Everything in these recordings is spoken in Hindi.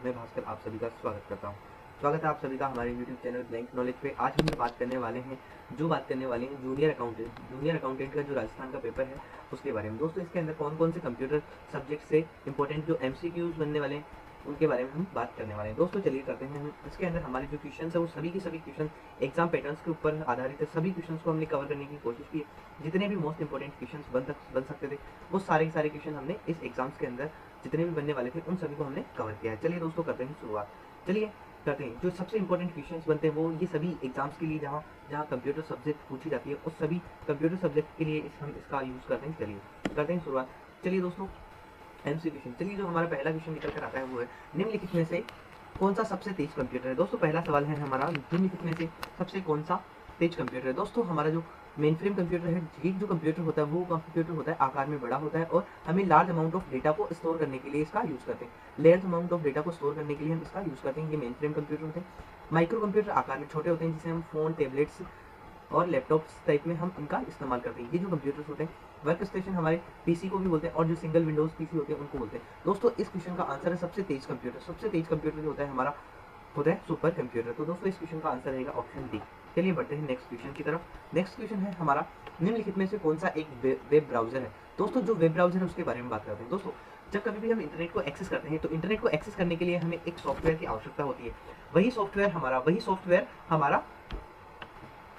मैं भास्कर आप सभी का स्वागत करता हूँ। स्वागत है आप सभी का हमारे यूट्यूब चैनल ब्लैंक नॉलेज पे। आज हम बात करने वाले हैं जूनियर अकाउंटेंट का जो राजस्थान का पेपर है उसके बारे में। दोस्तों इसके अंदर कौन कौन से कंप्यूटर सब्जेक्ट से इंपॉर्टेंट जो MCQs बनने वाले हैं उनके बारे में हम बात करने वाले हैं। दोस्तों चलिए करते हैं। इसके अंदर हमारे जो क्वेश्चन है वो सभी के सभी क्वेश्चन एग्जाम पैटर्न्स के ऊपर आधारित है। सभी क्वेश्चन को हमने कवर करने की कोशिश की है। जितने भी मोस्ट इंपॉर्टेंट क्वेश्चन बन सकते थे वो सारे के सारे क्वेश्चन हमने इस एग्जाम्स के अंदर जितने भी बनने वाले थे उन सभी को हमने कवर किया है। चलिए दोस्तों करते हैं शुरुआत। चलिए करते हैं। जो सबसे इंपॉर्टेंट क्वेश्चंस बनते हैं वो ये सभी एग्जाम्स के लिए जहाँ जहाँ कंप्यूटर सब्जेक्ट पूछी जाती है उस सभी कंप्यूटर सब्जेक्ट के लिए हम इसका यूज़ करते हैं। चलिए करते हैं शुरुआत। चलिए दोस्तों MC क्वेश्चन। चलिए जो हमारा पहला क्वेश्चन निकल कर आता है वो है निम्नलिखित में से कौन सा सबसे तेज कंप्यूटर है। दोस्तों पहला सवाल है हमारा निम्नलिखित में से सबसे कौन सा तेज कंप्यूटर है। दोस्तों हमारा जो मेन फ्रेम कंप्यूटर है, एक जो कंप्यूटर होता है वो कंप्यूटर होता है आकार में बड़ा होता है और हमें लार्ज अमाउंट ऑफ डेटा को स्टोर करने के लिए इसका यूज़ करते हैं। लार्ज अमाउंट ऑफ डेटा को स्टोर करने के लिए हम इसका यूज़ करते हैं। ये मेन फ्रेम कंप्यूटर होते हैं। माइक्रो कंप्यूटर आकार में छोटे होते हैं जिसे हम फोन, टैबलेट्स और लैपटॉप्स टाइप में हम इनका इस्तेमाल करते हैं। ये जो कंप्यूटर्स होते हैं वर्क स्टेशन हमारे PC को भी बोलते हैं और जो सिंगल विंडोज PC होते हैं उनको बोलते हैं। दोस्तों इस क्वेश्चन का आंसर है सबसे तेज कंप्यूटर। सबसे तेज कंप्यूटर जो होता है हमारा होता है सुपर कंप्यूटर। तो दोस्तों इस क्वेश्चन का आंसर रहेगा ऑप्शन डी। चलिए बढ़ते हैं नेक्स्ट क्वेश्चन की तरफ। नेक्स्ट क्वेश्चन है हमारा निम्नलिखित में से कौन सा एक वेब ब्राउजर है। दोस्तों जो वेब ब्राउजर है उसके बारे में बात करते हैं। दोस्तों जब कभी भी हम इंटरनेट को एक्सेस करते हैं तो इंटरनेट को एक्सेस करने के लिए हमें एक सॉफ्टवेयर की आवश्यकता होती है। वही सॉफ्टवेयर हमारा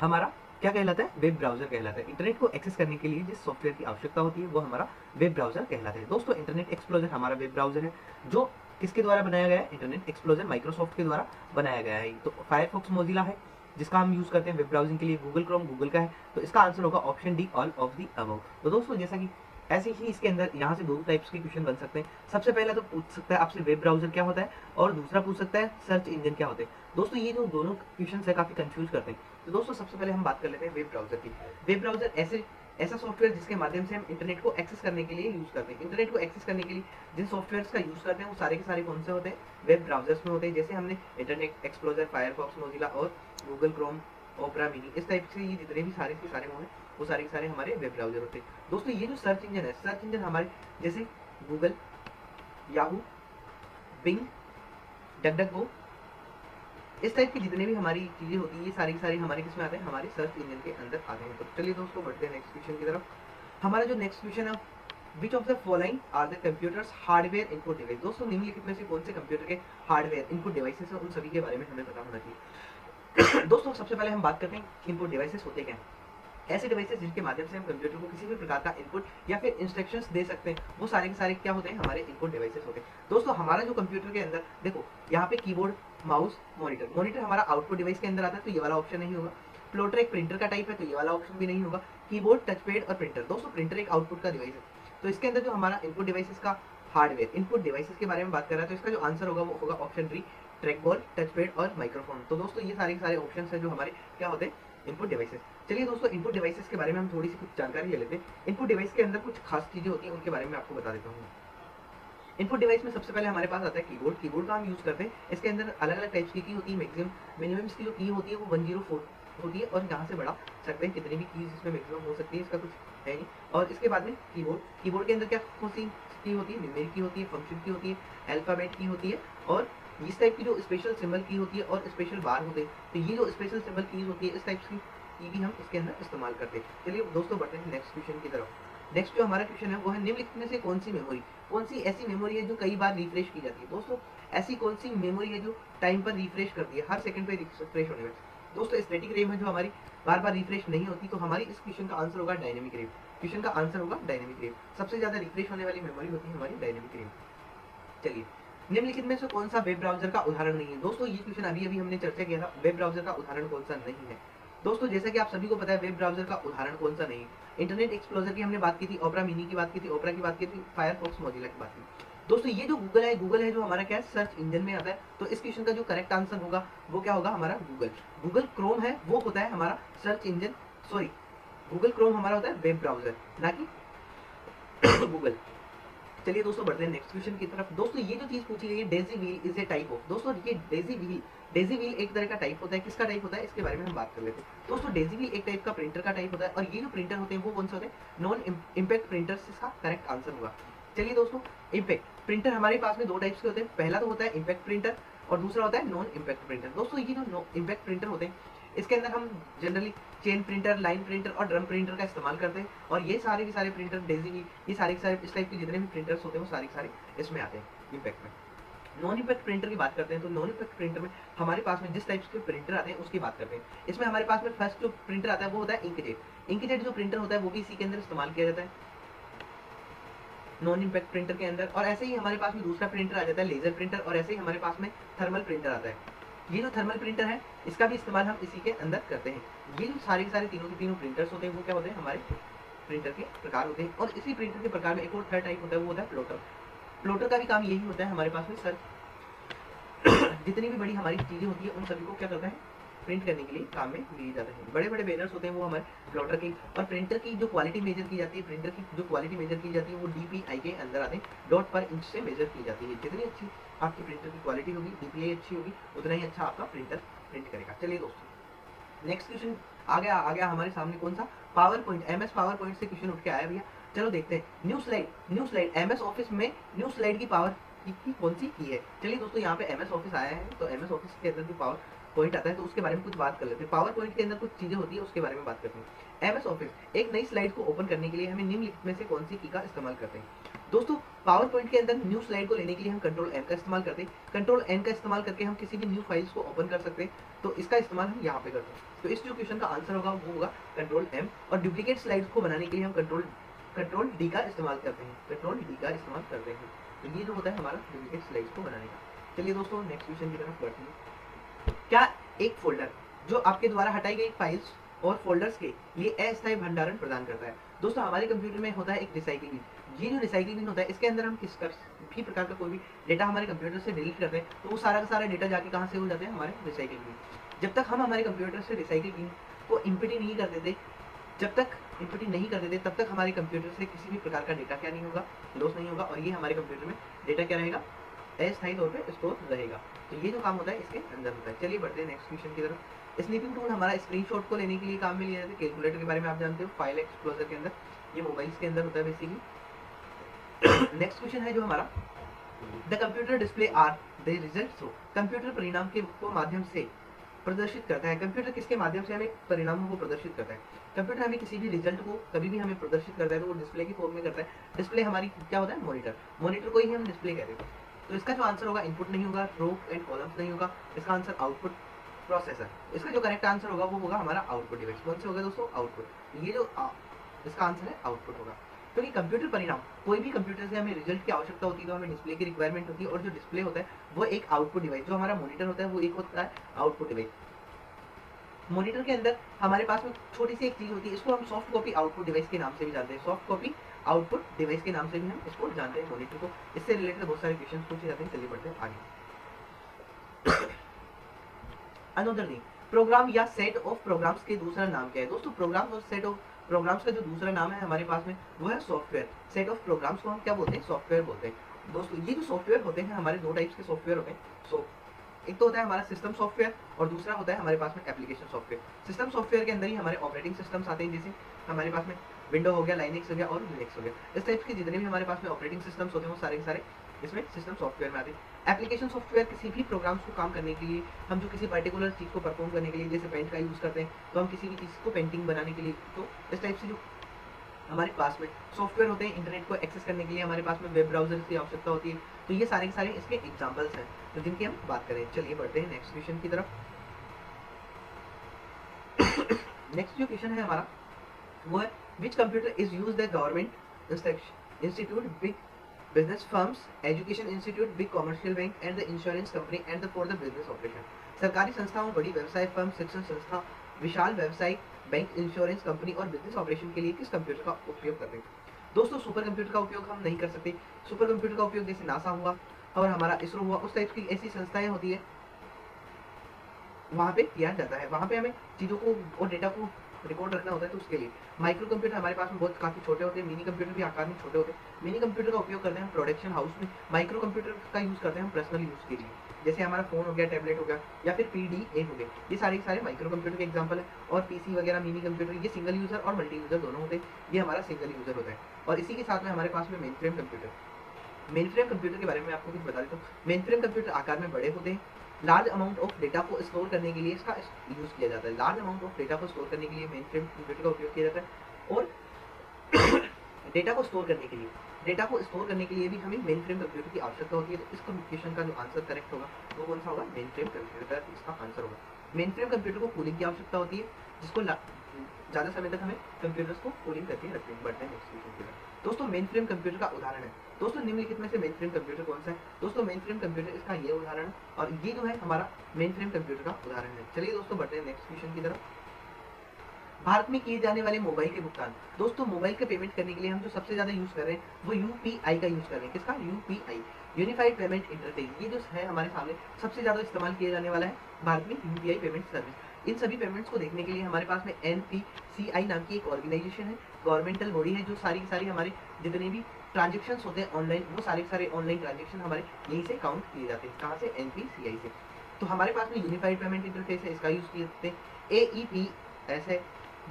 हमारा क्या कहलाता है, वेब ब्राउजर कहलाता है। इंटरनेट को एक्सेस करने के लिए जिस सॉफ्टवेयर की आवश्यकता होती है वो हमारा वेब ब्राउजर कहलाता है। दोस्तों इंटरनेट एक्सप्लोरर हमारा वेब ब्राउजर है जो किसके द्वारा बनाया गया है, इंटरनेट एक्सप्लोरर माइक्रोसॉफ्ट के द्वारा बनाया गया है। तो फायरफॉक्स मोजिला है जिसका हम यूज करते हैं वेब ब्राउजिंग के लिए। गूगल क्रोम गूगल का है। तो इसका आंसर होगा option D, all of the above. तो दोस्तों जैसा कि ऐसे ही इसके अंदर यहाँ से दो टाइप्स के क्वेश्चन बन सकते हैं। सबसे पहला तो पूछ सकता है आपसे वेब ब्राउजर क्या होता है और दूसरा पूछ सकता है सर्च इंजन क्या होते हैं। दोस्तों ये जो दोनों क्वेश्चन है काफी कंफ्यूज करते हैं। तो दोस्तों सबसे पहले हम बात कर लेते हैं वेब ब्राउजर की। वेब ब्राउजर ऐसा सॉफ्टवेयर जिसके माध्यम से हम इंटरनेट को एक्सेस करने के लिए यूज करते हैं। इंटरनेट को एक्सेस करने के लिए जिन सॉफ्टवेयर्स का यूज करते हैं वो सारे के सारे कौन से होते हैं, वेब ब्राउजर्स में होते हैं। जैसे हमने इंटरनेट एक्सप्लोरर, फायरफॉक्स मोजिला और गूगल क्रोम, ओपरा मिनी, इस टाइप से ये जितने भी सारे के सारे होंगे वो सारे के सारे हमारे वेब ब्राउजर होते हैं। दोस्तों ये जो सर्च इंजन है, सर्च इंजन हमारे जैसे गूगल, याहू, बिंग, डकडकगो, इस टाइप की जितने भी हमारी चीजें होती है ये सारी की सारी हमारे किस में आते हैं, हमारे सर्च इंजन के अंदर आते हैं। तो चलिए दोस्तों बढ़ते हैं नेक्स्ट क्वेश्चन की तरफ। हमारा जो नेक्स्ट क्वेश्चन है which of the following are the computers hardware input device. दोस्तों निम्नलिखित में से कौन से कंप्यूटर के हार्डवेयर इनपुट डिवाइसेस है उन सभी के बारे में हमें पता होना चाहिए। दोस्तों सबसे पहले हम बात करते हैं इनपुट डिवाइसेस होते क्या हैं। ऐसे डिवाइसेस जिनके माध्यम से हम कंप्यूटर को किसी भी प्रकार का इनपुट या फिर इंस्ट्रक्शंस दे सकते हैं वो सारे के सारे क्या होते हैं, हमारे इनपुट डिवाइसेस होते हैं। दोस्तों हमारा जो कंप्यूटर के अंदर देखो यहाँ पे कीबोर्ड, माउस, मॉनिटर हमारा आउटपुट डिवाइस के अंदर आता है तो ये वाला ऑप्शन नहीं होगा। प्लॉटर एक प्रिंटर का टाइप है तो ये वाला ऑप्शन भी नहीं होगा। कीबोर्ड, टचपैड और प्रिंटर। दोस्तों प्रिंटर एक आउटपुट का डिवाइस है तो इसके अंदर जो हमारा इनपुट डिवाइसेस का हार्डवेयर इनपुट डिवाइसेस के बारे में बात कर रहा है तो इसका जो आंसर होगा वो होगा option D, track ball, touchpad और माइक्रोफोन। तो दोस्तों ये सारे के सारे ऑप्शन है जो हमारे क्या होते हैं, इनपुट डिवाइसेस। चलिए दोस्तों इनपुट डिवाइसेस के बारे में हम थोड़ी सी कुछ जानकारी ले लेते हैं। इनपुट डिवाइस के अंदर कुछ खास चीजें होती हैं उनके बारे में आपको बता देता हूँ। इनपुट डिवाइस में सबसे पहले हमारे पास आता है कीबोर्ड। कीबोर्ड का हम यूज करते हैं। इसके अंदर अलग अलग टाइप्स की होती है। मैक्सिमम मिनिमम की जो की होती है वो 104 होती है और यहाँ से बढ़ा सकते हैं कितनी भी कीज इसमें मैक्सिमम हो सकती है, इसका कुछ है नहीं। और इसके बाद में कीबोर्ड के अंदर क्या होती की होती है, न्यूमेरिक की होती है, फंक्शन की होती है, अल्फाबेट की होती है और इस टाइप की जो स्पेशल सिंबल की होती है और स्पेशल बार होते हैं। तो ये जो स्पेशल सिंबल कीज होती है इस टाइप की भी हम इसके अंदर इस्तेमाल करते हैं। चलिए दोस्तों बढ़ते हैं नेक्स्ट क्वेश्चन की तरफ। नेक्स्ट जो हमारा क्वेश्चन है वो है निम्नलिखित में से कौन सी मेमोरी, कौन सी ऐसी मेमोरी है जो कई बार रिफ्रेश की जाती है। दोस्तों ऐसी कौन सी मेमोरी है जो टाइम पर रिफ्रेश करती है, हर सेकंड पे रिफ्रेश होने में। दोस्तों स्टैटिक रैम है जो हमारी बार बार रिफ्रेश नहीं होती तो हमारी इस क्वेश्चन का आंसर होगा डायनेमिक रैम। क्वेश्चन का आंसर होगा डायनेमिक रैम। सबसे ज्यादा रिफ्रेश होने वाली मेमोरी होती है हमारी डायनेमिक रैम। चलिए निम्नलिखित में से कौन सा वेब ब्राउजर का उदाहरण नहीं है। दोस्तों ये क्वेश्चन अभी अभी हमने चर्चा किया था, वेब ब्राउजर का उदाहरण कौन सा नहीं है। दोस्तों जैसा कि आप सभी को पता है वेब ब्राउजर का उदाहरण कौन सा नहीं है। इंटरनेट एक्सप्लोरर की हमने बात की थी, ओपरा मिनी की बात की थी, ओपरा की बात की थी, फायरफॉक्स मोजिला की बात की। दोस्तों ये जो गूगल है जो हमारा क्या है, सर्च इंजन में आता है। तो इस क्वेश्चन का जो करेक्ट आंसर होगा वो क्या होगा, हमारा गूगल क्रोम है वो होता है हमारा search engine, sorry Google Chrome हमारा होता है वेब ब्राउजर ना कि गूगल। चलिए दोस्तों बढ़ते हैं नेक्स्ट क्वेश्चन की तरफ। दोस्तों ये जो चीज पूछी गई है Daisy wheel is a type of. दोस्तों ये डेजी व्हील एक तरह का टाइप होता है। किसका टाइप होता है इसके बारे में हम बात कर लेते हैं। दोस्तों डेजी व्हील एक टाइप का प्रिंटर का टाइप होता है और ये जो प्रिंटर होते हैं वो कौन से होते हैं, नॉन इम्पैक्ट प्रिंटर्स इसका करेक्ट आंसर होगा। चलिए दोस्तों, इम्पैक्ट प्रिंटर हमारे पास में दो टाइप्स के होते हैं। पहला तो होता है इम्पैक्ट प्रिंटर और दूसरा होता है नॉन इम्पैक्ट प्रिंटर। दोस्तों ये जो इम्पैक्ट प्रिंटर होते हैं, इसके अंदर हम generally chain printer, line printer और ड्रम प्रिंटर का इस्तेमाल करते हैं। और ये सारे के सारे प्रिंटर, डेजी, ये सारे के सारे इस टाइप के जितने भी प्रिंटर्स होते हैं वो सारे के सारे इसमें आते हैं इम्पैक्ट में। नॉन इम्पैक्ट प्रिंटर की बात करते हैं तो नॉन इम्पैक्ट प्रिंटर में हमारे पास में जिस टाइप के प्रिंटर आते हैं उसकी बात करते हैं। इसमें हमारे पास में फर्स्ट जो प्रिंटर आता है वो होता है इंकजेट। इंकजेट जो प्रिंटर होता है वो भी इसी के अंदर इस्तेमाल किया जाता है नॉन इम्पैक्ट प्रिंटर के अंदर। और ऐसे ही हमारे पास में दूसरा प्रिंटर आ जाता है लेजर प्रिंटर, और ऐसे ही हमारे पास में थर्मल प्रिंटर आता है। ये जो थर्मल प्रिंटर है इसका भी इस्तेमाल हम इसी के अंदर करते हैं। ये जो सारे के सारे तीनों के तीनों प्रिंटर्स होते हैं वो क्या होते हैं, हमारे प्रिंटर के प्रकार होते हैं। और इसी प्रिंटर के प्रकार में एक और थर्ड टाइप होता है, वो होता है प्लॉटर। प्लॉटर का भी काम यही होता है हमारे पास में सर जितनी भी बड़ी हमारी चीजें होती है उन सभी को क्या करता है, प्रिंट करने के लिए काम में लिए जाते हैं। बड़े बड़े बैनर्स होते हैं वो हमारे प्लॉटर के। और प्रिंटर की जो क्वालिटी मेजर की जाती है, प्रिंटर की जो क्वालिटी मेजर की जाती है वो डीपीआई के अंदर आते हैं, डॉट पर इंच से मेजर की जाती है। जितनी अच्छी आपकी प्रिंटर की क्वालिटी होगी, डीपीआई अच्छी होगी, उतना ही अच्छा आपका प्रिंटर प्रिंट करेगा। चलिए दोस्तों, नेक्स्ट क्वेश्चन आ गया हमारे सामने, कौन सा, power point. MS power point से क्वेश्चन उठ के आया भैया। चलो देखते हैं, न्यू स्लाइड एमएस ऑफिस में न्यू स्लाइड की पावर की कौन सी की है। चलिए दोस्तों, यहाँ पे एमएस ऑफिस आया है तो एमएस ऑफिस के अंदर जो पावर पॉइंट आता है तो उसके बारे में कुछ बात कर लेते हैं। पावर पॉइंट के अंदर कुछ चीजें होती है उसके बारे में बात करते हैं। एमएस ऑफिस एक नई स्लाइड को ओपन करने के लिए हमें निम्नलिखित में से कौन सी की का इस्तेमाल करते हैं। दोस्तों, पावर पॉइंट के अंदर न्यू स्लाइड को लेने के लिए हम कंट्रोल एन का इस्तेमाल करते हैं। कंट्रोल एन का इस्तेमाल करके हम किसी भी न्यू फाइल्स को ओपन कर सकते हैं, तो इसका इस्तेमाल हम यहाँ पे करते हैं। तो इस जो क्वेश्चन का आंसर होगा वो होगा कंट्रोल एम। और डुप्लीकेट स्लाइड्स को बनाने के लिए हम कंट्रोल डी का इस्तेमाल करते हैं। कंट्रोल डी का इस्तेमाल करते हैं। तो ये जो होता है हमारा डुप्लीकेट स्लाइड्स को बनाने का। चलिए दोस्तों, नेक्स्ट क्वेश्चन की तरफ बढ़ते हैं। क्या एक फोल्डर जो आपके द्वारा हटाई गई फाइल्स और फोल्डर्स के लिए अस्थायी भंडारण प्रदान करता है। दोस्तों, हमारे कंप्यूटर में होता है एक रिसाइकलिंग बिन। ये जो रिसाइकलिंग बिन होता है इसके अंदर हम किस भी प्रकार का कोई भी डेटा हमारे कंप्यूटर से डिलीट करते हैं तो वो सारा का सारा डेटा जाके कहाँ से हो जाते हैं, हमारे रिसाइकलिंग बिन। जब तक हम हमारे कंप्यूटर से रिसाइकलिंग बिन को इम्पिटी नहीं कर देते, तब तक हमारे कंप्यूटर से किसी भी प्रकार का डेटा क्या नहीं होगा, लॉस नहीं होगा। और ये हमारे कंप्यूटर में डेटा क्या रहेगा, अस्थायी तौर पे स्टोर रहेगा। तो ये जो काम होता है इसके अंदर होता है। चलिए बढ़ते हैं नेक्स्ट क्वेश्चन की तरफ। स्नीपिंग टूल हमारा स्क्रीनशॉट को लेने के लिए काम में लिया जाता है। कैलकुलेटर के बारे में आप जानते हो, फाइल एक्सप्लोरर के अंदर, ये मोबाइल्स के अंदर होता है बेसिकली। नेक्स्ट क्वेश्चन है जो हमारा, the computer display are the result through. Computer परिणाम के माध्यम से प्रदर्शित करता है। कंप्यूटर किसके माध्यम से हमें परिणामों को प्रदर्शित करता है। कंप्यूटर हमें किसी भी रिजल्ट को कभी भी हमें प्रदर्शित करता है तो वो डिस्प्ले की फॉर्म में करता है। डिस्प्ले हमारी क्या होता है, मॉनिटर को ही हम डिस्प्ले कहते हैं। तो इसका जो आंसर होगा, इनपुट नहीं होगा, रो एंड कॉलम्स नहीं होगा, इसका आंसर आउटपुट प्रोसेसर। इसका जो करेक्ट आंसर होगा वो होगा हमारा आउटपुट डिवाइस। कौन से होगा दोस्तों, आउटपुट। ये जो इसका आंसर है आउटपुट होगा। क्योंकि कंप्यूटर परिणाम, कोई भी कंप्यूटर से हमें रिजल्ट की आवश्यकता होती है तो हमें डिस्प्ले की रिक्वायरमेंट होती है, और जो डिस्प्ले होता है वो एक आउटपुट डिवाइस, जो हमारा मॉनिटर होता है वो एक होता है आउटपुट डिवाइस। मॉनिटर के अंदर हमारे पास में छोटी सी एक चीज होती है, इसको हम सॉफ्ट कॉपी आउटपुट डिवाइस के नाम से भी जानते हैं। सॉफ्ट कॉपी आउटपुट डिवाइस के नाम से भी हम इसको जानते हैं मॉनिटर को। इससे रिलेटेड बहुत सारे क्वेश्चंस पूछे जाते हैं। चलिए बढ़ते हैं आगे। अनदर थिंग, प्रोग्राम या सेट ऑफ प्रोग्राम्स के दूसरा नाम क्या है। दोस्तों, प्रोग्राम और सेट ऑफ प्रोग्राम्स का जो दूसरा नाम है हमारे पास में वो है सॉफ्टवेयर। सेट ऑफ प्रोग्राम्स को हम क्या बोलते हैं, सॉफ्टवेयर बोलते हैं। दोस्तों, ये जो सॉफ्टवेयर होते हैं, हमारे दो टाइप्स के सॉफ्टवेयर होते हैं। एक तो होता है हमारा सिस्टम सॉफ्टवेयर और दूसरा होता है हमारे पास में एप्लीकेशन सॉफ्टवेयर। सिस्टम सॉफ्टवेयर के अंदर ही हमारे ऑपरेटिंग सिस्टम्स आते हैं, जैसे हमारे पास में विंडो हो गया, लाइनक्स हो गया और यूनिक्स हो गया। इस टाइप के जितने भी हमारे पास में ऑपरेटिंग सिस्टम्स होते हैं वो सारे के सारे इसमें सिस्टम सॉफ्टवेयर में आते हैं। एप्लीकेशन सॉफ्टवेयर किसी भी प्रोग्राम्स को काम करने के लिए, हम जो किसी पर्टिकुलर चीज़ को परफॉर्म करने के लिए, जैसे पेंट का यूज़ करते हैं तो हम किसी भी चीज़ को पेंटिंग बनाने के लिए, तो इस टाइप से जो हमारे पास में सॉफ्टवेयर होते हैं इंटरनेट को एक्सेस करने के लिए, हमारे पास में वेब ब्राउजर की आवश्यकता होती है। तो ये सारे के सारे इसके एग्जांपल्स हैं तो जिनकी हम बात करें। चलिए बढ़ते हैं नेक्स्ट क्वेश्चन की तरफ। नेक्स्ट जो क्वेश्चन है हमारा वो है, which computer is used by government institute, big business firms, education institute, big commercial bank and the insurance company and for the business operation. सरकारी संस्थाओं, बड़ी व्यवसाय फर्म, शिक्षण संस्था, विशाल व्यवसाय बैंक, इंश्योरेंस कंपनी और बिजनेस ऑपरेशन के लिए किस कंप्यूटर का उपयोग करते हैं। दोस्तों, सुपर कंप्यूटर का उपयोग हम नहीं कर सकते। सुपर कंप्यूटर का उपयोग जैसे नासा हुआ और हमारा इसरो हुआ, उस टाइप की ऐसी संस्थाएं होती है, वहाँ पे किया जाता है। वहाँ पे हमें चीज़ों को और डेटा को रिकॉर्ड रखना होता है तो उसके लिए। माइक्रो कंप्यूटर हमारे पास में बहुत काफ़ी छोटे होते हैं, मिनी कंप्यूटर भी आकार में छोटे होते हैं। मिनी कंप्यूटर का उपयोग करते हैं हम प्रोडक्शन हाउस में, माइक्रो कंप्यूटर का यूज़ करते हैं हम पर्सनल यूज़ के लिए, जैसे हमारा फ़ोन हो गया, टैबलेट हो गया या फिर पीडीए हो गए, ये सारे के सारे माइक्रो कंप्यूटर के एग्जाम्पल है। और पीसी वगैरह मिनी कंप्यूटर ये सिंगल यूज़र और मल्टी यूज़र दोनों होते हैं, ये हमारा सिंगल यूज़र होता है। और इसी के साथ में हमारे पास में main frame computer, main frame computer के बारे में आपको कुछ बता देता हूँ। मेन फ्रेम कंप्यूटर आकार में बड़े होते हैं, लार्ज अमाउंट ऑफ डेटा को स्टोर करने के लिए इसका यूज़ किया जाता है। लार्ज अमाउंट ऑफ डेटा को स्टोर करने के लिए मेन फ्रेम कंप्यूटर का उपयोग किया जाता है। और डेटा को स्टोर करने के लिए, डेटा को स्टोर करने के लिए भी हमें मेन फ्रेम कंप्यूटर की आवश्यकता होती है। तो इस क्वेश्चन का जो आंसर करेक्ट होगा वो कौन सा होगा, मेन फ्रेम कंप्यूटर इसका आंसर होगा। मेन फ्रेम कंप्यूटर को कूलिंग की आवश्यकता होती है, जिसको ज़्यादा समय तक हमें कंप्यूटर्स को कूलिंग करके रखते हैं। बढ़ते हैं नेक्स्ट क्वेश्चन की तरफ। दोस्तों मेन फ्रेम कंप्यूटर का उदाहरण है, दोस्तों निम्नलिखित में से मेन फ्रेम कंप्यूटर कौन सा है। दोस्तों मेन फ्रेम कंप्यूटर इसका ये उदाहरण है और ये जो है हमारा मेन फ्रेम कंप्यूटर का उदाहरण है। चलिए दोस्तों बढ़ते हैं नेक्स्ट क्वेश्चन की तरफ। भारत में किए जाने वाले मोबाइल के भुगतान, दोस्तों मोबाइल के पेमेंट करने के लिए हम जो सबसे ज्यादा यूज कर रहे हैं वो यूपीआई का यूज कर रहे हैं। किसका, यूपीआई, यूनिफाइड पेमेंट इंटरफेस। ये जो है हमारे सामने सबसे ज्यादा इस्तेमाल किया जाने वाला है भारत में यूपीआई पेमेंट सर्विस। इन सभी पेमेंट्स को देखने के लिए हमारे पास में एनपीसीआई नाम की एक ऑर्गेनाइजेशन है, गवर्नमेंटल बॉडी है, जो सारी की सारी हमारे जितने भी ट्रांजेक्शन होते हैं ऑनलाइन, वो सारे सारे ऑनलाइन ट्रांजेक्शन हमारे यहीं से काउंट किए जाते हैं। कहाँ से, एनपीसीआई से। तो हमारे पास में यूनिफाइड पेमेंट इंटरफेस है, इसका यूज करते हैं। एईपीएस है,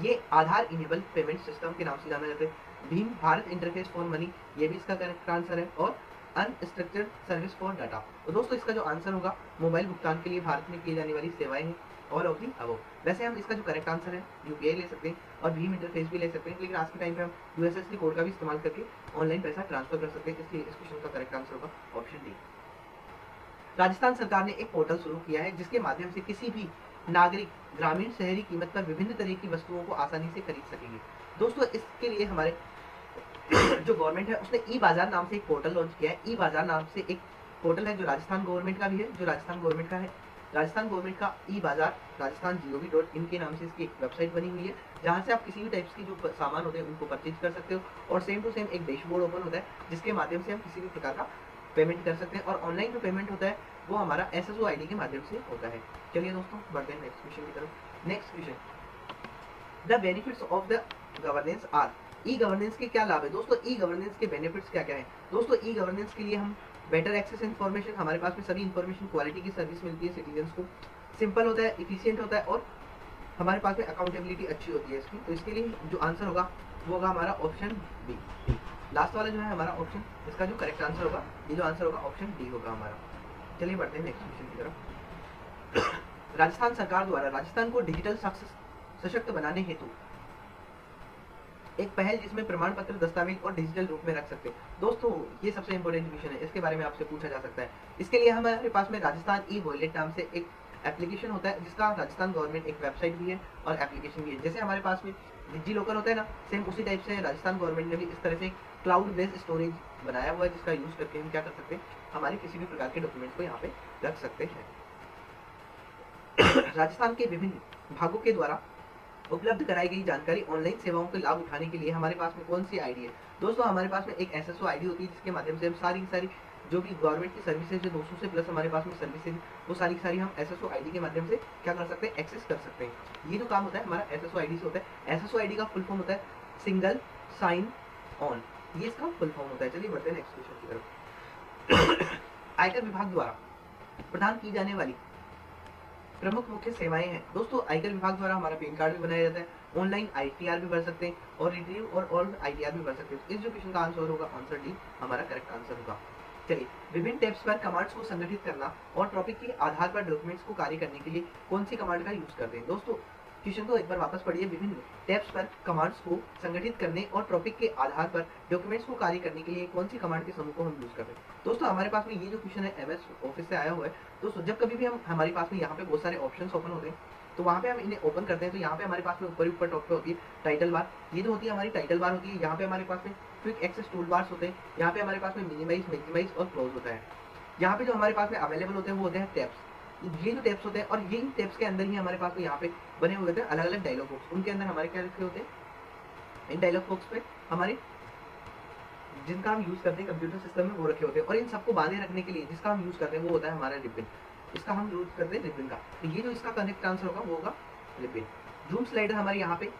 ये आधार इनेबल पेमेंट सिस्टम के नाम से जाना जाता है। Bhim Bharat interface for money, ये भी इसका करेक्ट आंसर है। और अनस्ट्रक्चर्ड सर्विस फॉर डाटा। तो दोस्तों इसका जो आंसर होगा, मोबाइल भुगतान के लिए भारत में की जाने वाली सेवाएं हैं ऑल ऑफ दी अबव। वैसे हम इसका जो करेक्ट आंसर है यूपीआई ले सकते हैं और भीम इंटरफेस भी ले सकते हैं, लेकिन आज के टाइम पे हम यूएसएसडी कोड का भी इस्तेमाल करके ऑनलाइन पैसा ट्रांसफर कर सकते हैं, इसलिए इस क्वेश्चन का करेक्ट आंसर होगा ऑप्शन डी। राजस्थान सरकार ने एक पोर्टल शुरू किया है जिसके माध्यम से किसी भी नागरिक ग्रामीण शहरी कीमत पर विभिन्न तरह की वस्तुओं को आसानी से खरीद सकेंगे। दोस्तों इसके लिए हमारे जो गवर्नमेंट है उसने ई बाजार नाम से एक पोर्टल लॉन्च किया है। ई बाजार नाम से एक पोर्टल है जो राजस्थान गवर्नमेंट का भी है, जो राजस्थान गवर्नमेंट का है। राजस्थान गवर्नमेंट का ई बाजार राजस्थान GOV.in के नाम से इसकी एक वेबसाइट बनी हुई है, जहाँ से आप किसी भी टाइप्स की जो सामान होते हैं उनको परचेज कर सकते हो। और सेम टू सेम एक डैशबोर्ड ओपन होता है जिसके माध्यम से हम किसी भी प्रकार का पेमेंट कर सकते हैं। और ऑनलाइन जो पेमेंट होता है वो हमारा SSO ID के माध्यम से होता है। चलिए दोस्तों बढ़ते हैं नेक्स्ट क्वेश्चन की तरफ। Next question, the benefits of the governance are. E governance के क्या लाभ है दोस्तों, ई गवर्नेंस के बेनिफिट्स क्या क्या है। दोस्तों ई गवर्नेंस के लिए हम बेटर एक्सेस इन्फॉर्मेशन, हमारे पास में सभी इन्फॉर्मेशन क्वालिटी की सर्विस मिलती है सिटीजन्स को, सिंपल होता है, इफिशियंट होता है और हमारे पास में अकाउंटेबिलिटी अच्छी होती है इसकी। तो इसके लिए जो आंसर होगा वो होगा हमारा ऑप्शन बी। लास्ट वाला जो है हमारा ऑप्शन, इसका जो करेक्ट आंसर होगा, ये जो आंसर होगा ऑप्शन डी होगा हमारा। चलिए बढ़ते हैं नेक्स्ट क्वेश्चन की तरफ। राजस्थान सरकार द्वारा राजस्थान को डिजिटल सशक्त बनाने हेतु एक पहल जिसमें प्रमाण पत्र, दस्तावेज और डिजिटल रूप में रख सकते हैं। दोस्तों ये सबसे इंपॉर्टेंट क्वेश्चन है, इसके बारे में आपसे पूछा जा सकता है। इसके लिए हमारे पास में राजस्थान ई वॉलेट नाम से एक एप्लीकेशन होता है, जिसका राजस्थान गवर्नमेंट एक वेबसाइट भी है और एप्लीकेशन भी है। जैसे हमारे पास में डिजी लॉकर होता है ना, सेम उसी टाइप से राजस्थान गवर्नमेंट ने भी इस तरह से क्लाउड बेस्ड स्टोरेज बनाया हुआ है, जिसका यूज करके हम क्या कर सकते हैं, हमारे किसी भी प्रकार के डॉक्यूमेंट्स को यहाँ पे रख सकते हैं। राजस्थान के विभिन्न भागों के द्वारा उपलब्ध कराई गई जानकारी, ऑनलाइन सेवाओं के लाभ उठाने के लिए हमारे पास में कौन सी आईडी है। दोस्तों हमारे पास में एक SSO ID होती है, जिसके माध्यम से हम सारी की सारी जो भी गवर्नमेंट की सर्विसेज है 200 से प्लस हमारे पास में सर्विसेज, वो सारी की सारी हम SSO ID के माध्यम से क्या कर सकते हैं, एक्सेस कर सकते हैं। ये जो काम होता है हमारा SSO ID से होता है। SSO ID का फुल फॉर्म होता है सिंगल साइन ऑन, ये इसका फुल फॉर्म होता है। चलिए बढ़ते हैं नेक्स्ट क्वेश्चन की तरफ। आयकर विभाग द्वारा प्रदान की जाने वाली प्रमुख मुख्य सेवाएं हैं। दोस्तों आयकर विभाग द्वारा हमारा पैन कार्ड भी बनाया जाता है, ऑनलाइन ITR भी भर सकते हैं और रिट्रीव और ऑल ITR भी भर सकते हैं। इस जो क्वेश्चन का आंसर होगा आंसर डी हमारा करेक्ट आंसर होगा। चलिए, विभिन्न टैब्स पर कमांड्स को संगठित करना और टॉपिक के आधार पर डॉक्यूमेंट्स को कार्य करने के लिए कौन सी कमांड का यूज करते हैं। दोस्तों क्वेश्चन को एक बार वापस पढ़िए। विभिन्न टैब्स पर कमांड्स को संगठित करने और टॉपिक के आधार पर डॉक्यूमेंट्स को कार्य करने के लिए कौन सी कमांड के समूह को हम यूज करते हैं। दोस्तों हमारे पास में ये जो क्वेश्चन है MS ऑफिस से आया हुआ है। दोस्तों जब कभी भी हम हमारे पास में यहाँ पे बहुत सारे ऑप्शंस ओपन होते हैं, तो वहाँ पे हम इन्हें ओपन करते हैं, तो यहाँ पे हमारे पास में ऊपर टॉप पे होती है टाइटल बार। ये जो होती है हमारी टाइटल बार होती है। यहाँ पे हमारे पास में क्विक एक्सेस टूल बार्स होते हैं। यहाँ पे हमारे पास में मिनिमाइज, मैक्सिमाइज और क्लोज होता है। यहाँ पे जो हमारे पास में अवेलेबल होते हैं वो होते हैं टैब्स। ये जो टैब्स होते हैं और यही टैब्स के अंदर ही हमारे पास में यहाँ पे बने हुए होते हैं अलग अलग डायलॉग बॉक्स। उनके अंदर हमारे क्या लिखे होते हैं, इन डायलॉग बॉक्स पे हमारे जिनका हम यूज करते हैं कंप्यूटर सिस्टम में वो रखे होते हैं। और इन सबको बांधे रखने के लिए जिसका हम यूज करते हैं वो होता है हमारा रिबन। इसका हम यूज करते हैं रिबन का। तो ये जो इसका करेक्ट आंसर होगा वो होगा रिबन। जूम स्लाइडर हमारे यहाँ पे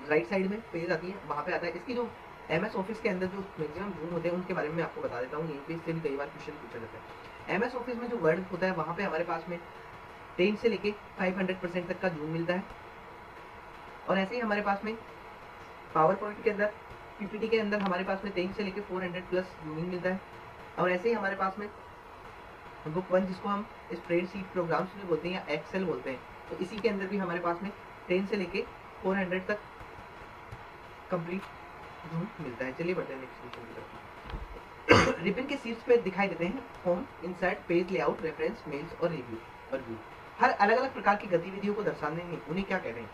राइट साइड में पेज आती है, वहाँ पे आता है। इसकी जो एमएस ऑफिस के अंदर जो मैक्सिमम जूम होते हैं उनके बारे में मैं आपको बता देता हूँ, यहीं पे इससे भी कई बार क्वेश्चन पूछा जाता है। एमएस ऑफिस में जो वर्ड होता है वहाँ पे हमारे पास में 10 से लेके 500% तक का जूम मिलता है। और ऐसे ही हमारे पास में पावर पॉइंट के अंदर, पीपीटी के अंदर हमारे पास में 10 से लेके 400 प्लस जूमिंग मिलता है। और ऐसे ही हमारे पास में बुक 1 जिसको हम स्प्रेडशीट प्रोग्राम्स भी बोलते हैं या एक्सेल बोलते हैं, तो इसी के अंदर भी हमारे पास में 10 से लेके 400 तक कंप्लीट जूम मिलता है। चलिए बढ़ते हैं नेक्स्ट क्वेश्चन की तरफ। रिबन के शीर्ष पे दिखाई देते हैं home, insert, page layout, reference, mails और रिव्यू और व्यू। हर अलग अलग प्रकार की गतिविधियों को दर्शाने में उन्हें क्या कहते हैं?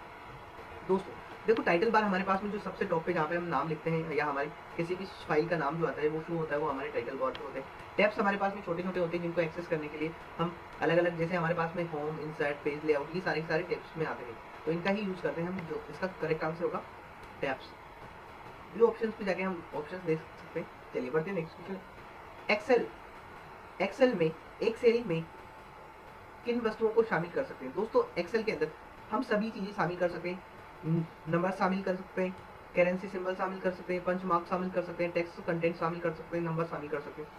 दोस्तों देखो, टाइटल बार हमारे पास में जो सबसे टॉप पे जहाँ पे हम नाम लिखते हैं या हमारी किसी भी फाइल का नाम जो आता है वो शो होता है, वो हमारे टाइटल बार पे होते हैं। टैब्स हमारे पास में छोटे छोटे होते हैं जिनको एक्सेस करने के लिए हम अलग अलग, जैसे हमारे पास में होम, इंसर्ट, पेज लेआउट, ये सारे टैब्स में आते हैं, तो इनका ही यूज करते हैं हम। जो इसका करेक्ट आंसर होगा टैब्स। व्यू ऑप्शन पे जाके हम ऑप्शन देख सकते हैं। चलिए बढ़ते हैं नेक्स्ट क्वेश्चन। एक्सेल में एक सेल में किन वस्तुओं को शामिल कर सकते हैं? दोस्तों एक्सेल के अंदर हम सभी चीजें शामिल कर सकते हैं। नंबर शामिल कर सकते हैं, करेंसी सिंबल शामिल कर सकते हैं, पंच मार्क शामिल कर सकते हैं, टेक्स्ट कंटेंट शामिल कर सकते हैं, नंबर शामिल कर सकते हैं,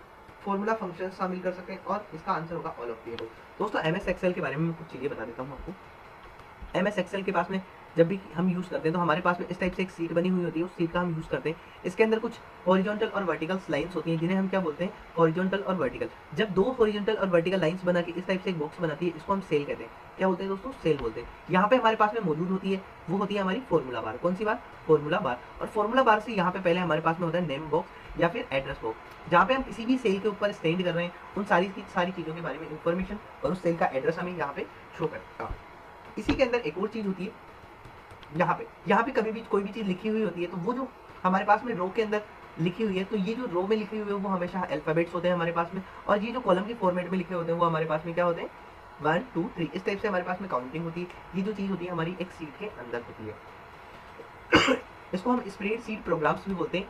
फॉर्मूला फंक्शन शामिल कर सकते हैं, और इसका आंसर होगा ऑल ऑफ द अबव। दोस्तों एमएस एक्सेल के बारे में मैं कुछ चीजें बता देता हूँ आपको। एमएस एक्सेल के पास में जब भी हम यूज करते हैं तो हमारे पास में इस टाइप से एक सीट बनी हुई होती है, उस सीट का हम यूज करते हैं। इसके अंदर कुछ हॉरिजॉन्टल और वर्टिकल लाइंस होती हैं जिन्हें हम क्या बोलते हैं? हॉरिजॉन्टल और वर्टिकल। जब दो हॉरिजॉन्टल और वर्टिकल लाइंस बना के इस टाइप से एक बॉक्स बनाती है, इसको हम सेल कहते हैं। क्या बोलते हैं दोस्तों? सेल बोलते हैं। यहाँ पे हमारे पास में मौजूद होती है, वो होती है हमारी फॉर्मूला बार। कौन सी बार? Formula bar. और फॉर्मूला बार से यहाँ पे पहले हमारे पास में होता है नेम बॉक्स या फिर एड्रेस बॉक्स, जहाँ पे हम किसी भी सेल के ऊपर स्टैंड कर रहे हैं उन सारी चीजों के बारे में इंफॉर्मेशन और उस सेल का एड्रेस हमें यहाँ पे शो करता है। इसी के अंदर एक और चीज होती है, यहाँ पे कभी भी कोई भी चीज लिखी हुई होती है तो वो जो हमारे पास में रो के अंदर लिखी हुई है, तो ये जो रो में लिखी हुई है वो हमेशा अल्फाबेट्स होते हैं हमारे पास में, और ये जो कॉलम के फॉर्मेट में लिखे होते हैं वो हमारे पास में क्या होते हैं? 1 2 3 इस टाइप से हमारे पास में काउंटिंग होती है। ये जो चीज होती है हमारी एक सीट के अंदर होती है। इसको हम स्प्रेडशीट प्रोग्राम्स भी बोलते हैं,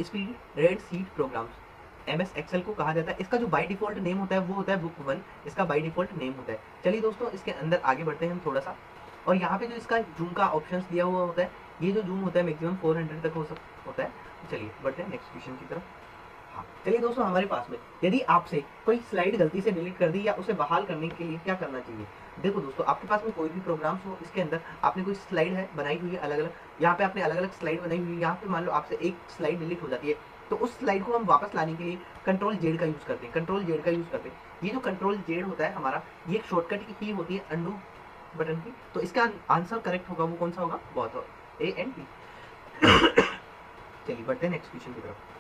स्प्रेडशीट प्रोग्राम्स एमएस एक्सेल को कहा जाता है। इसका जो बाय डिफॉल्ट नेम होता है वो होता है बुक 1, इसका बाय डिफॉल्ट नेम होता है। चलिए दोस्तों इसके अंदर आगे बढ़ते हैं हम थोड़ा सा, और यहाँ पे जो इसका जूम का ऑप्शन दिया हुआ होता है, ये जो जूम होता है मैक्सिमम 400 तक होता है। चलिए बढ़ते हैं नेक्स्ट क्वेश्चन की तरफ। हाँ चलिए दोस्तों, हमारे पास में यदि आपसे कोई स्लाइड गलती से डिलीट कर दी या उसे बहाल करने के लिए क्या करना चाहिए? देखो दोस्तों, आपके पास में कोई भी प्रोग्राम्स हो, इसके अंदर आपने कोई स्लाइड है बनाई हुई है अलग अलग, यहाँ पे आपने अलग अलग स्लाइड बनाई हुई है, यहाँ पे मान लो आपसे एक स्लाइड डिलीट हो जाती है, तो उस स्लाइड को हम वापस लाने के लिए कंट्रोल जेड का यूज करते हैं। कंट्रोल जेड का यूज करते हैं। ये जो कंट्रोल जेड होता है हमारा, ये एक शॉर्टकट की होती है अंडू बटन की, तो इसका आंसर करेक्ट होगा वो कौन सा होगा? बहुत ए एंड बी। चलिए बढ़ते हैं नेक्स्ट क्वेश्चन की तरफ।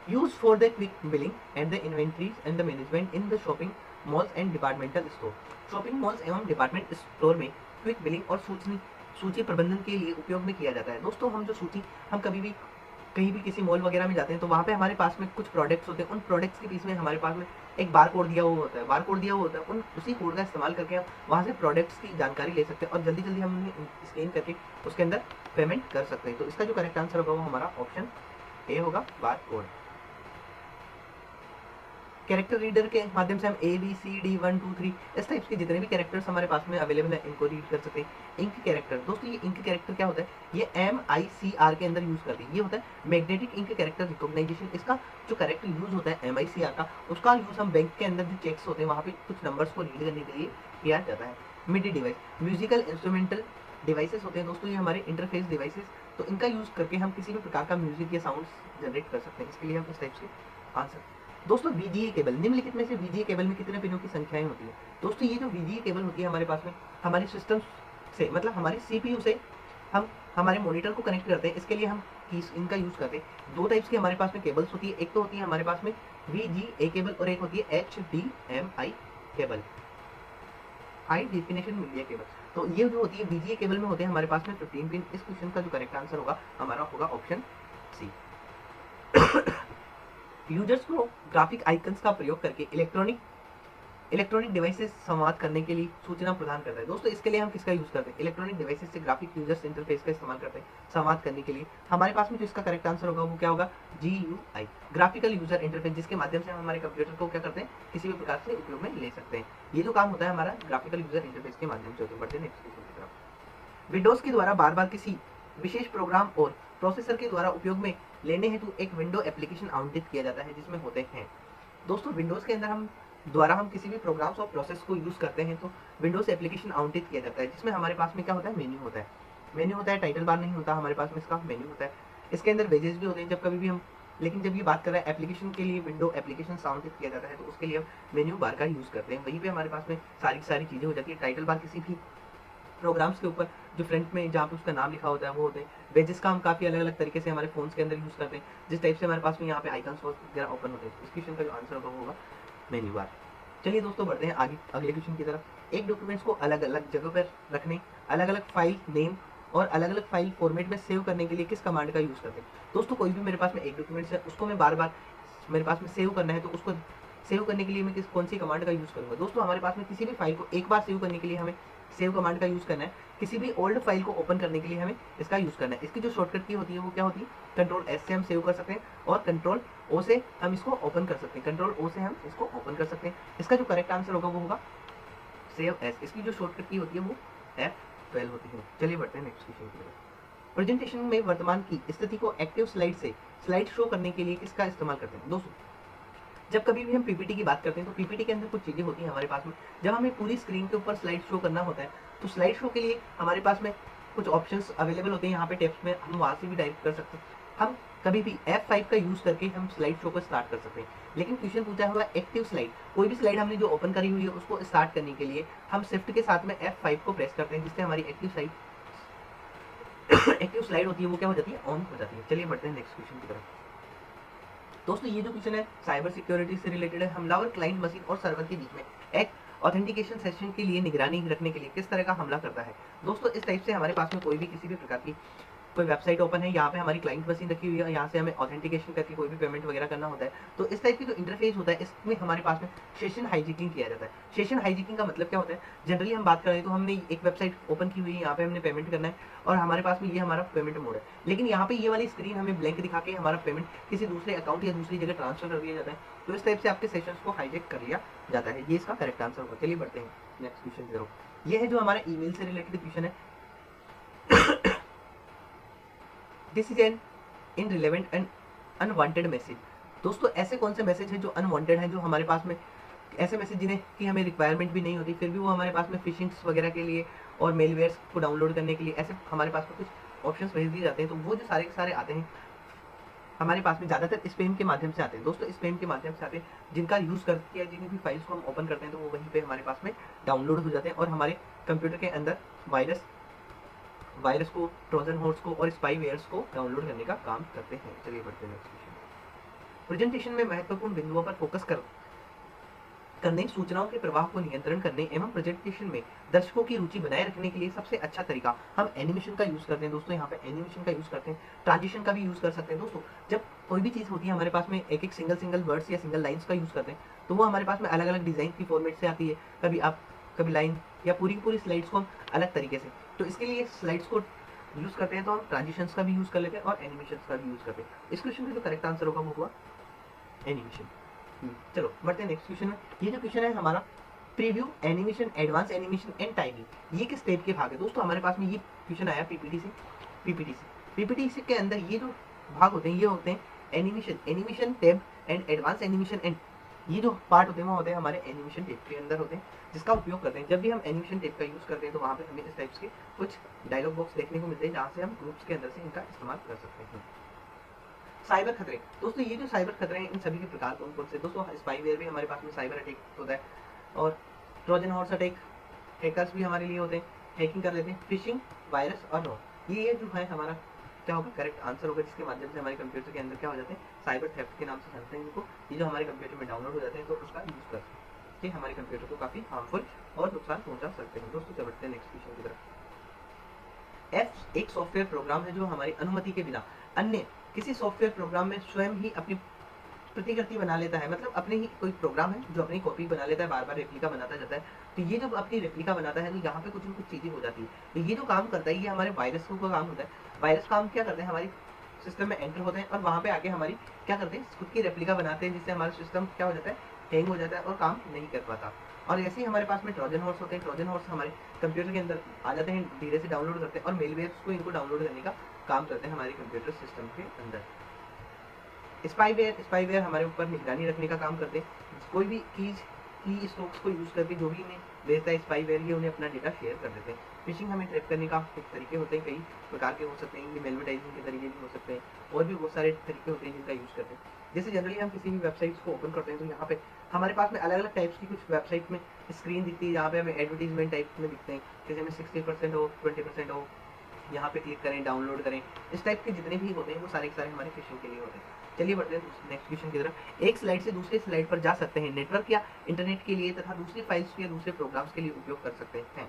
Use for the quick billing and the inventories and the management in the shopping malls and departmental store. Shopping malls एवं डिपार्टमेंट स्टोर में क्विक बिलिंग और सूची प्रबंधन के लिए उपयोग में किया जाता है। दोस्तों हम जो सूची, हम कभी भी कहीं भी किसी मॉल वगैरह में जाते हैं तो वहाँ पे हमारे पास में कुछ प्रोडक्ट्स होते हैं, उन प्रोडक्ट्स के बीच में हमारे पास में एक बार कोड दिया हुआ होता है। बार कोड दिया हुआ होता है, उन उसी कोड का इस्तेमाल करके हम वहाँ से प्रोडक्ट्स की जानकारी ले सकते हैं और जल्दी जल्दी हम उन्हें स्कैन करके उसके अंदर पेमेंट कर सकते हैं। तो इसका जो करेक्ट आंसर होगा वो हमारा ऑप्शन ए होगा, बार कोड। कैरेक्टर रीडर के माध्यम से हम ए बी सी डी 1 2 3 इस टाइप्स के जितने भी कैरेक्टर्स हमारे पास में अवेलेबल है इनको रीड कर सकते हैं। इंक कैरेक्टर, दोस्तों ये इंक कैरेक्टर क्या होता है? ये MICR के अंदर यूज करते हैं। ये होता है मैग्नेटिक इंक कैरेक्टर रिकॉग्नाइजेशन। इसका जो करेक्ट यूज होता है MICR का, उसका यूज हम बैंक के अंदर जो चेक्स होते हैं वहाँ पे कुछ नंबर्स को रीड करने के लिए किया जाता है। मिडी डिवाइस, म्यूजिकल इंस्ट्रूमेंटल डिवाइसेस होते हैं दोस्तों, ये हमारे इंटरफेस डिवाइसेस, तो इनका यूज करके हम किसी भी प्रकार का म्यूजिक या साउंड जनरेट कर सकते हैं। इसके लिए हम इस टाइप से आंसर। दोस्तों VGA केबल, निम्नलिखित में से VGA केबल में कितने पिनों की संख्याएं होती है? दोस्तों ये जो VGA केबल होती है हमारे पास में, हमारे सिस्टम से मतलब हमारे CPU से हम हमारे मॉनिटर को कनेक्ट करते हैं। इसके लिए हम इनका यूज करते हैं। दो टाइप्स की हमारे पास में केबल्स होती है, एक तो होती है हमारे पास में VGA केबल और एक होती है HDMI cable, high definition media cable. तो ये जो होती है VGA केबल में होते हैं हमारे पास में 15 पिन। इस क्वेश्चन का जो करेक्ट आंसर होगा हमारा होगा ऑप्शन सी। यूजर्स को ग्राफिक आइकन्स का प्रयोग करके इलेक्ट्रॉनिक डिवाइसेस संवाद करने के लिए सूचना प्रदान करता है। दोस्तों इसके लिए हम किसका यूज करते हैं? इलेक्ट्रॉनिक डिवाइसेस से ग्राफिक यूजर्स इंटरफेस का इस्तेमाल करते हैं संवाद करने के लिए। हमारे पास में जो इसका करेक्ट आंसर होगा वो क्या होगा? GUI, ग्राफिकल यूजर इंटरफेस, जिसके माध्यम से हम हमारे कंप्यूटर को क्या करते हैं? किसी भी प्रकार से उपयोग में ले सकते हैं। ये जो काम होता है हमारा ग्राफिकल यूजर इंटरफेस के माध्यम से होता है। बढ़ते हैं नेक्स्ट क्वेश्चन की तरफ। विंडोज के द्वारा बार बार किसी विशेष प्रोग्राम और प्रोसेसर के द्वारा उपयोग में लेने हेतु एक विंडो एप्लीकेशन आवंटित किया जाता है, जिसमें होते हैं दोस्तों विंडोज के अंदर हम किसी भी प्रोग्राम्स और प्रोसेस को यूज करते हैं तो विंडोज एप्लीकेशन आवंटित किया जाता है, जिसमें हमारे पास में क्या होता है, मेन्यू होता है, टाइटल बार नहीं होता हमारे पास में, इसका मेन्यू होता है। इसके अंदर वेजेस भी होते हैं जब कभी भी हम, लेकिन जब ये बात कर रहे हैं एप्लीकेशन के लिए, विंडो एप्लीकेशन आवंटित किया जाता है तो उसके लिए हम मेन्यू बार का यूज करते हैं। वहीं पे हमारे पास में सारी सारी चीजें हो जाती है। टाइटल बार किसी भी प्रोग्राम्स के ऊपर जो फ्रंट में जहाँ पे उसका नाम लिखा होता है वो होते हैं। वेजेस का हम काफी अलग अलग तरीके से हमारे फोन्स के अंदर यूज करते हैं, जिस टाइप से हमारे पास में यहाँ पे आइकन्स वगैरह ओपन होते हैं। इस क्वेश्चन का जो आंसर होगा मेन्यू बार। चलिए दोस्तों बढ़ते हैं आगे अगले क्वेश्चन की तरफ। एक डॉक्यूमेंट्स को अलग अलग जगह पर रखने, अलग अलग फाइल नेम और अलग अलग फाइल फॉर्मेट में सेव करने के लिए किस कमांड का यूज करते हैं। दोस्तों कोई भी मेरे पास में एक डॉक्यूमेंट्स है, उसको मैं बार बार मेरे पास में सेव करना है तो उसको सेव करने के लिए मैं कौन सी कमांड का यूज करूंगा। दोस्तों हमारे पास में किसी भी फाइल को एक बार सेव करने के लिए हमें सेव कमांड का यूज करना है। किसी भी ओल्ड फाइल को ओपन करने के लिए हमें इसका यूज करना है। इसकी जो शॉर्टकट की होती है वो क्या होती है, कंट्रोल एस से हम सेव कर सकते हैं और कंट्रोल ओ से हम इसको ओपन कर सकते हैं, कंट्रोल ओ से हम इसको ओपन कर सकते हैं। इसका जो करेक्ट आंसर होगा वो होगा सेव एस। इसकी जो शॉर्टकट की होती है वो F12 होती है। चलिए बढ़ते हैं नेक्स्ट क्वेश्चन की तरफ। प्रेजेंटेशन में वर्तमान की स्थिति को एक्टिव स्लाइड से स्लाइड शो करने के लिए किसका इस्तेमाल करते हैं। दोस्तों जब कभी भी हम पीपीटी की बात करते हैं तो पीपीटी के अंदर कुछ चीजें होती हैं हमारे पास में। जब हमें पूरी स्क्रीन के ऊपर स्लाइड शो करना होता है तो स्लाइड शो के लिए हमारे पास में कुछ ऑप्शंस अवेलेबल होते हैं। यहाँ पे टेक्स्ट में हम वहां से भी डायरेक्ट कर सकते हैं। हम कभी भी F5 का यूज करके हम स्लाइड शो को स्टार्ट कर सकते हैं। लेकिन क्वेश्चन पूछा हुआ एक्टिव स्लाइड, कोई भी स्लाइड हमने जो ओपन करी हुई है उसको स्टार्ट करने के लिए हम शिफ्ट के साथ में F5 को प्रेस करते हैं, जिससे हमारी एक्टिव स्लाइड होती है वो क्या हो जाती है, ऑन हो जाती है। चलिए बढ़ते हैं नेक्स्ट क्वेश्चन की तरफ। दोस्तों ये जो क्वेश्चन है साइबर सिक्योरिटी से रिलेटेड है। हमलावर क्लाइंट मशीन और सर्वर के बीच में एक ऑथेंटिकेशन सेशन के लिए निगरानी रखने के लिए किस तरह का हमला करता है। दोस्तों इस टाइप से हमारे पास में कोई भी किसी भी प्रकार की कोई वेबसाइट ओपन है, यहाँ पे हमारी क्लाइंट मशीन रखी हुई है, यहाँ से हमें ऑथेंटिकेशन करके कोई भी पेमेंट वगैरह करना होता है। तो इस टाइप की जो इंटरफेस होता है इसमें हमारे पास में सेशन हाइजैकिंग किया जाता है। सेशन हाइजैकिंग का मतलब क्या होता है, जनरली हम बात करें तो हमने एक वेबसाइट ओपन की हुई है, यहाँ पे हमने पेमेंट करना है और हमारे पास में ये हमारा पेमेंट मोड है, लेकिन यहाँ पे ये वाली स्क्रीन हमें ब्लैंक दिखा के हमारा पेमेंट किसी दूसरे अकाउंट या दूसरी जगह ट्रांसफर कर दिया जाता है। तो इस टाइप से आपके सेशंस को हाईजैक कर लिया जाता है। ये इसका करेक्ट आंसर होगा। चलिए बढ़ते हैं नेक्स्ट क्वेश्चन की तरफ। ये है जो हमारा ईमेल से रिलेटेड क्वेश्चन है। This is an irrelevant and unwanted message. दोस्तों ऐसे कौन से मैसेज हैं जो अनवांटेड हैं, जो हमारे पास में ऐसे मैसेज जिन्हें कि हमें रिक्वायरमेंट भी नहीं होती, फिर भी वो हमारे पास में फिशिंग्स वगैरह के लिए और मेलवेयर्स को डाउनलोड करने के लिए ऐसे हमारे पास में कुछ ऑप्शंस भेज दिए जाते हैं। तो वो जो सारे के सारे आते हैं हमारे पास में ज़्यादातर स्पैम के माध्यम से आते हैं। दोस्तों स्पैम के माध्यम से आते हैं, जिनका यूज़ करके या जिनकी भी फाइल्स को हम ओपन करते हैं तो वो वहीं पे हमारे पास में डाउनलोड हो जाते हैं और हमारे कंप्यूटर के अंदर वायरस को, ट्रोजन हॉर्स को और स्पाईवेयर्स को डाउनलोड करने का काम करते हैं। चलिए बढ़ते हैं नेक्स्ट क्वेश्चन। प्रेजेंटेशन में महत्वपूर्ण बिंदुओं पर फोकस करने, सूचनाओं के प्रवाह को नियंत्रण करने एवं प्रेजेंटेशन में दर्शकों की रुचि बनाए रखने के लिए सबसे अच्छा तरीका हम एनिमेशन का यूज करते हैं। दोस्तों यहाँ पे एनिमेशन का यूज करते हैं, ट्रांजिशन का भी यूज कर सकते हैं। दोस्तों जब कोई भी चीज होती है हमारे पास में एक एक सिंगल वर्ड्स या सिंगल लाइंस का यूज करते हैं तो वो हमारे पास में अलग अलग डिजाइन की फॉर्मेट से आती है, कभी लाइन या पूरी स्लाइड्स को हम अलग तरीके से। तो इसके लिए स्लाइड्स को यूज करते हैं तो हम ट्रांजिशंस का भी यूज कर लेते हैं और एनिमेशंस का भी यूज करते हैं। इस क्वेश्चन का जो करेक्ट आंसर होगा वो हुआ एनिमेशन। चलो बढ़ते हैं नेक्स्ट क्वेश्चन में। ये जो क्वेश्चन है हमारा preview, animation, advance animation and timing, ये किस टाइप के भाग है। दोस्तों हमारे पास में ये क्वेश्चन आया पीपीटी से के अंदर ये जो भाग होते हैं ये होते हैं animation tab and advance animation and, ये जो पार्ट होते हैं वो होते हैं हमारे एनिमेशन टेप के अंदर होते हैं, जिसका उपयोग करते हैं। जब भी हम एनिमेशन टेप का यूज करते हैं तो वहाँ पे हमें इस टाइप्स के कुछ डायलॉग बॉक्स देखने को मिलते हैं जहाँ से हम ग्रुप्स के अंदर से इनका इस्तेमाल कर सकते हैं। साइबर खतरे, दोस्तों ये जो साइबर खतरे हैं इन सभी के प्रकार कौन कौन से। दोस्तों स्पाईवेयर भी हमारे पास में साइबर अटैक होता है और ट्रोजन हॉर्स अटैक, हैकर्स भी हमारे लिए होते हैं, हैकिंग कर लेते हैं, फिशिंग, वायरस और नो, ये जो है हमारा क्या होगा करेक्ट आंसर होगा, जिसके माध्यम से हमारे कंप्यूटर के अंदर क्या हो जाते हैं, साइबर थेफ्ट के नाम से जानते हैं इनको। ये जो हमारे कंप्यूटर में डाउनलोड हो जाते हैं तो उसका यूज करके हमारे कंप्यूटर को काफी हार्मफुल और नुकसान पहुंचा सकते हैं। दोस्तों चलते हैं नेक्स्ट क्वेश्चन की तरफ। एक सॉफ्टवेयर प्रोग्राम है जो हमारी अनुमति के बिना अन्य किसी सॉफ्टवेयर प्रोग्राम में स्वयं ही अपनी प्रतिकृति बना लेता है। मतलब अपने ही कोई प्रोग्राम है जो अपनी कॉपी बना लेता है, बार बार रेप्लिका बनाता जाता है। तो ये जब अपनी रेप्लिका बनाता है तो यहाँ पे कुछ न कुछ चीजें हो जाती है। तो ये जो काम करता है ये हमारे वायरस का काम होता है। वायरस काम क्या करते हैं, हमारी सिस्टम में एंटर होते हैं और वहाँ पे आके हमारी क्या करते हैं, खुद की रेप्लिका बनाते हैं, जिससे हमारा सिस्टम क्या हो जाता है, हैंग हो जाता है और काम नहीं कर पाता। और ऐसे ही हमारे पास में ट्रोजन हॉर्स होते हैं। ट्रोजन हॉर्स हमारे कंप्यूटर के अंदर आ जाते हैं, धीरे से डाउनलोड करते हैं और मेलवेयर्स को इनको डाउनलोड करने का काम करते हैं हमारे कंप्यूटर सिस्टम के अंदर। स्पाईवेयर हमारे ऊपर निगरानी रखने का काम करते हैं। कोई भी की स्ट्रोक्स को यूज करके जो भी इन्हें भेजता है स्पाईवेयर, ये उन्हें अपना डेटा शेयर कर देते हैं। फिशिंग हमें ट्रैप करने का एक तरीके होते हैं, कई प्रकार के हो सकते हैं, ये मेलवेटाइजिंग के तरीके भी हो सकते हैं, और भी बहुत सारे तरीके होते हैं जिनका यूज करते हैं। जैसे जनरली हम किसी भी वेबसाइट्स को ओपन करते हैं तो यहाँ पे हमारे पास में अलग अलग टाइप्स की कुछ वेबसाइट में स्क्रीन दिखती है, जहाँ पे हमें एडवर्टीजमेंट टाइप में दिखते हैं, जैसे हमें 60% ऑफ, 20% ऑफ, यहाँ पे क्लिक करें, डाउनलोड करें, इस टाइप के जितने भी होते हैं वो सारे के सारे हमारे फिशिंग के लिए होते हैं। चलिए बढ़ते हैं नेक्स्ट क्वेश्चन की तरफ। एक स्लाइड से दूसरी स्लाइड पर जा सकते हैं, नेटवर्क या इंटरनेट के लिए तथा दूसरी फाइल्स या दूसरे प्रोग्राम्स के लिए उपयोग कर सकते हैं।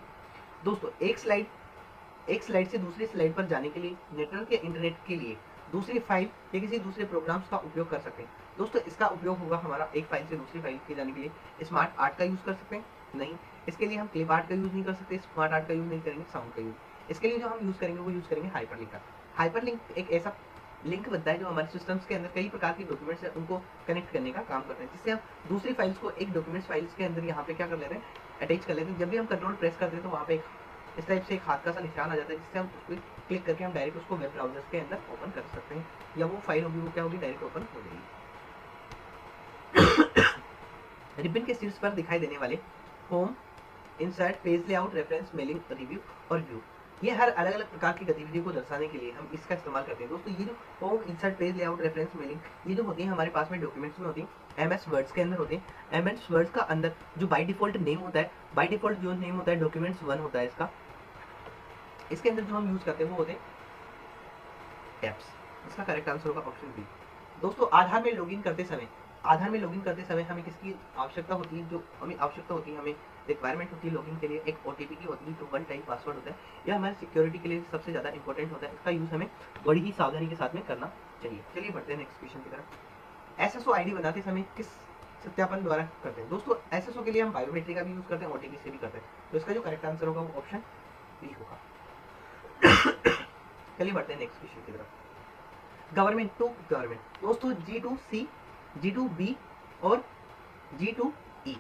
दोस्तों एक स्लाइड से दूसरी स्लाइड पर जाने के लिए नेटवर्क या इंटरनेट के लिए दूसरी फाइल या किसी दूसरे प्रोग्राम्स का उपयोग कर सकते हैं। दोस्तों इसका उपयोग होगा हमारा एक फाइल से दूसरी फाइल के जाने के लिए स्मार्ट आर्ट का यूज कर सकते हैं, नहीं इसके लिए हम क्लिप आर्ट का यूज नहीं कर सकते, स्मार्ट आर्ट का यूज नहीं करेंगे, साउंड का यूज। इसके लिए जो हम यूज करेंगे वो यूज करेंगे हाइपरलिंक का। हाइपरलिंक एक ऐसा लिंक बनता है जो हमारे सिस्टम्स के अंदर कई प्रकार के डॉक्यूमेंट्स हैं उनको कनेक्ट करने का काम करते हैं, जिससे हम दूसरी फाइल्स को एक डॉक्यूमेंट्स फाइल्स के अंदर यहाँ पे क्या कर लेते हैं, अटैच कर लेते हैं। जब भी हम कंट्रोल प्रेस करते हैं तो वहाँ पे इस टाइप से एक हाथ का सा निशान आ जाता है, जिससे हम उसको क्लिक करके हम डायरेक्ट उसको वेब ब्राउजर के अंदर ओपन कर सकते हैं, या वो फाइल होगी वो क्या होगी, डायरेक्ट ओपन हो जाएगी। रिबन के शीर्ष पर दिखाई देने वाले home, insert, page layout, reference, mailing, review और व्यू, ये हर अलग अलग प्रकार की गतिविधियों को दर्शाने के लिए हम इसका इस्तेमाल करते हैं। दोस्तों ये जो home, insert, page layout, reference, mailing, ये जो होती है हमारे पास में डॉक्यूमेंट्स में होती है, एमएस वर्ड्स के अंदर होते हैं। एमएस वर्ड्स का अंदर जो बाय डिफॉल्ट नेम होता है, बाय डिफॉल्ट जो नेम होता है डॉक्यूमेंट्स 1 होता है इसका। इसके अंदर जो हम यूज करते हैं वो होते हैं टैब्स। इसका करेक्ट आंसर होगा ऑप्शन बी। दोस्तों आधार में लॉगिन करते समय हमें किसकी आवश्यकता होती है, जो हमें आवश्यकता होती है, हमें रिक्वायरमेंट होती है लॉगिन के लिए, एक ओटीपी की होती है जो 1 टाइम पासवर्ड होता है, यह हमारे सिक्योरिटी के लिए सबसे ज्यादा इंपॉर्टेंट होता है। इसका यूज हमें बड़ी ही सावधानी के साथ में करना चाहिए। चलिए बढ़ते हैं नेक्स्ट क्वेश्चन की तरफ। एसएसओ आईडी बनाते समय किस सत्यापन द्वारा करते हैं? दोस्तों एसएसओ के लिए हम बायोमेट्रिक का भी यूज करते हैं, ओटीपी से भी करते हैं, तो इसका जो करेक्ट आंसर होगा वो ऑप्शन बी होगा। चलिए बढ़ते हैं नेक्स्ट क्वेश्चन की तरफ। गवर्नमेंट टू गवर्नमेंट, दोस्तों G2C, G2B और G2E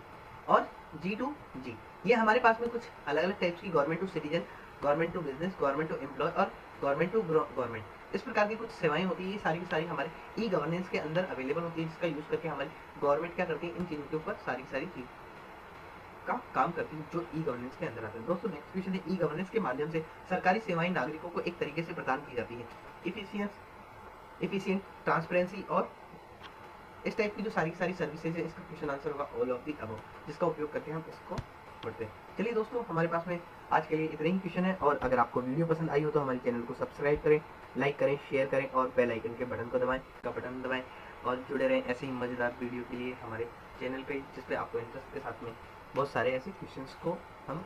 और G2G, ये हमारे पास में कुछ अलग अलग टाइप्स की government to citizen, government to business, government to employ और गवर्नमेंट टू गवर्नमेंट, इस प्रकार की कुछ सेवाएं होती है। ये सारी की सारी हमारे ई गवर्नेंस के अंदर अवेलेबल होती है, जिसका यूज करके हमारी गवर्नमेंट क्या करती है, इन चीजों के ऊपर सारी चीज का काम करती है जो ई गवर्नेंस के अंदर आते हैं। दोस्तों नेक्स्ट क्वेश्चन है, ई गवर्नेंस के माध्यम से सरकारी सेवाएं नागरिकों को एक तरीके से प्रदान की जाती है, इफिशिएंट, ट्रांसपेरेंसी और इस टाइप की जो सारी सर्विसेज है। इसका क्वेश्चन आंसर होगा ऑल ऑफ द अबव, जिसका उपयोग करके हम इसको पढ़ते हैं। चलिए दोस्तों हमारे पास में आज के लिए इतने ही क्वेश्चन है, और अगर आपको वीडियो पसंद आई हो तो हमारे चैनल को सब्सक्राइब करें, लाइक करें, शेयर करें और बेल आइकन के बटन को दबाएं, और जुड़े रहें ऐसे ही मजेदार वीडियो के लिए हमारे चैनल पे, जिस पे आपको इंटरेस्ट के साथ में बहुत सारे ऐसे क्वेश्चंस को हम